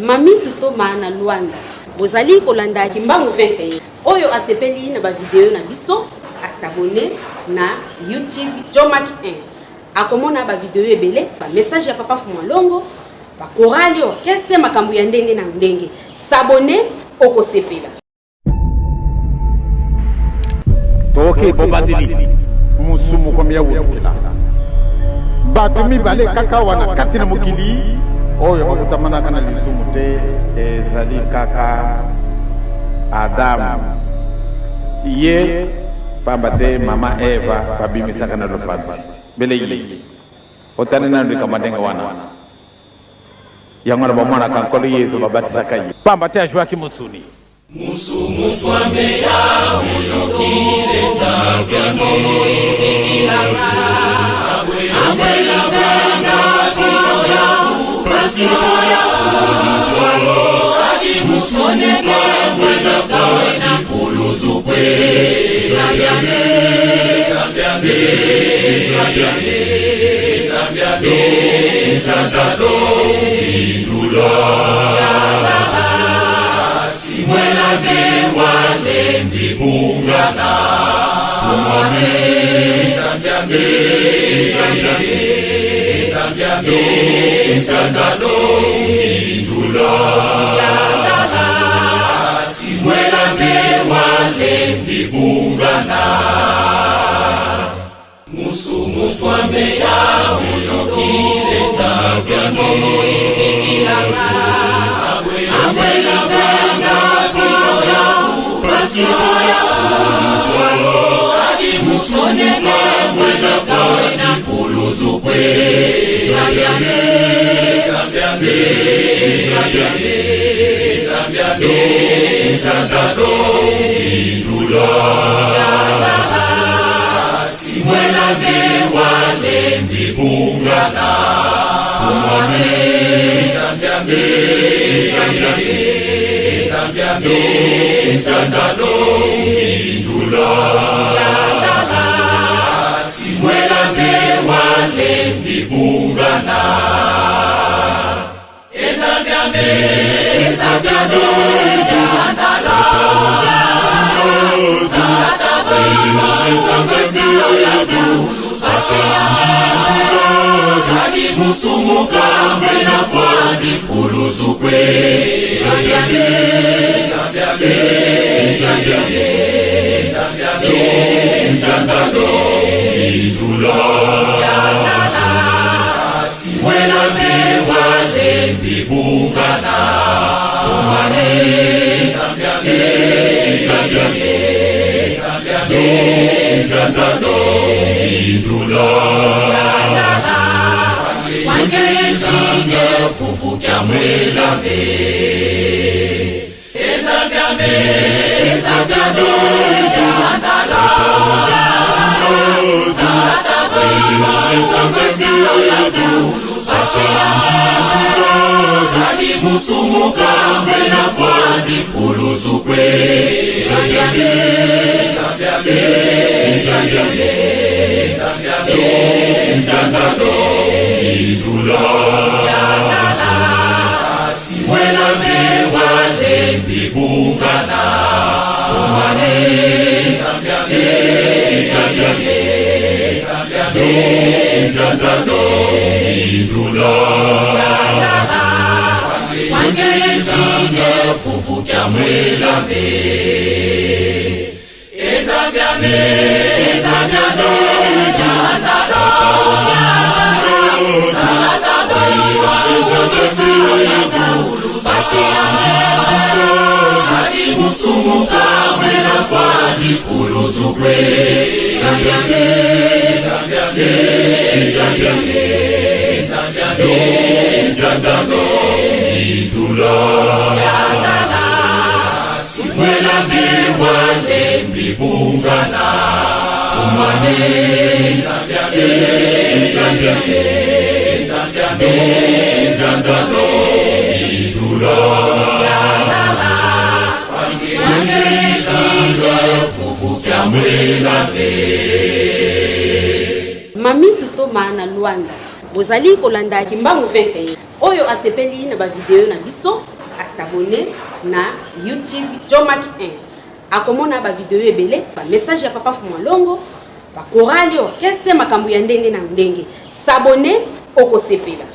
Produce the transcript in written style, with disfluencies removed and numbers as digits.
Mami Tutoma na Luanda bozali kolanda kimbangu 21 oyo asepeli na ba video na biso asabone na YouTube Jomak 1 akomona ba video ebele ba message ya papa Fumalongo ba chorale orchestre makambu ya ndenge na ndenge sabone okosepela toke bobandili musumu komya wukila batumi bale kaka wana katina mukili oyo bakutamana kana lisumu te ezali kaka Adam ye pamba te mama Eva babimisaka na lopanzi bele yi otane na ndika madenga wana yangwana bamwana kankolo Yesu babatisaka yi pamba te ajwa kimusuni musumu swame ya ulokile tabia momo izikilanga abwela banga Sihoya swalo adi musoneke mwena kawe na puluzukwe Zambiane Zangado Indula Yalala Simwela bewale mbibungana Sumame Zambiane Zangado Indula Yalala Simwela bewale mbibungana Musumu swame ya ulokile tabia momo izikilanga Abwela banga Sihoya swalo adi musoneke mwena kawe na puluzukwe Zambiane Zangado Indula Yalala Simwela bewale mbibungana Sumame Zangado Indula Yalala Simwela bewale mbibungana Ezambiane Zangado Yalala Kali musumuka mwena kwani puluzukwe Zambiane Zangado Indula Yalala Simwela bewale mbibungana Sumane Zangado Indula Yalala Wangetinge fufu kya mwelame Zangado Yalala Kali musumuka mwena kwani puluzukwe Zambiane Zangado Indula Yalala Simwela bewale mbibungana Sumane Zangado Indula Yalala Wangetinge fufu kya mwelame Ezambiane Zangado Yalala Kali musumuka mwena kwani puluzukwe Zambiane Zangado Indula Yalala Simwela bewale mbibungana Sumane Zangado Indula Yalala Wangetinge fufu kya mwelame Mami Tutoma na Luanda. Bozali kolanda Kimbangu 21. Oyo asepeli na ba video na biso, asabone na YouTube Jomak 1. Akomona ba video ebele, ba message ya Papa Fumalongo, ba chorale orchestre makambo ya ndenge na ndenge. S'abonner okosepela.